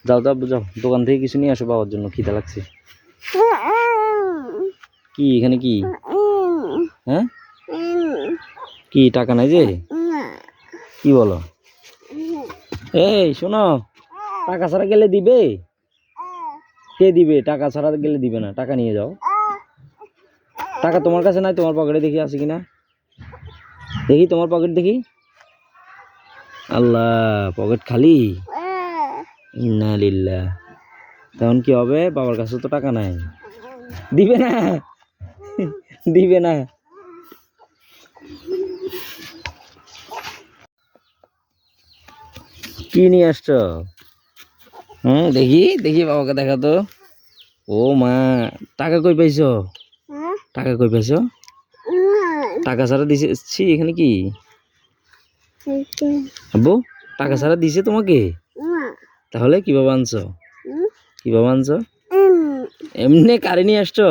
যাও যাও যাও, দোকান থেকে কিছু নিয়ে আসো বাবার জন্য, খিদা লাগছে। কি এখানে কি? হ্যাঁ, কি টাকা নাই যে? কি বলো? এই শোনো, টাকা ছাড়া গেলে দিবে? কে দিবে? টাকা ছাড়া গেলে দিবে না, টাকা নিয়ে যাও। টাকা তোমার কাছে নাই? তোমার পকেটে দেখি আছে কিনা, দেখি তোমার পকেট দেখি। আল্লাহ, পকেট খালি। ইন্না লিল্লাহ। তখন কি হবে? বাবার কাছে তো টাকা নাই, দিবে না। দিবে না। কি নিয়ে আসছো? দেখি দেখি, বাবাকে দেখা তো। ও মা, টাকা কই পাইছো? টাকা কই পাইছো? টাকা ছাড়া দিছি এখানে কি? আব্বু, টাকা ছাড়া দিছে তোমাকে? তাহলে কিভাবে আনছো? কিভাবে আনছো? এমনি কারে নিয়ে আসছো?